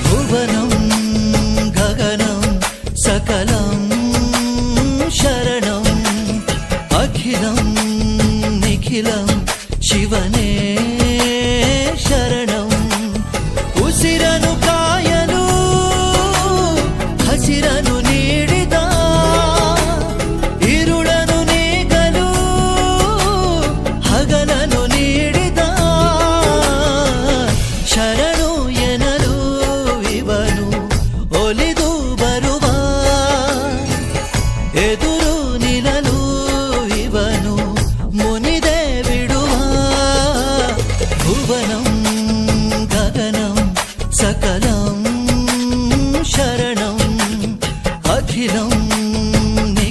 ಭುವನಂ ಗಗನಂ ಸಕಲಂ ಶರಣಂ ಅಖಿಲಂ ನಿಖಿಲಂ ಶಿವನೇ ಶರಣಂ. ಉಸಿರನು ಕಾಯಲು ಹಸಿರನು ನೀಡಿದ, ಇರುಳನು ನೀಗಲು ಹಗಲನು ನೀಡಿದ, ಶರಣು ಎನಲು ಇವನು ಒಲಿದು ಬರುವ, ಎದುರು ನಿಲ್ಲಲು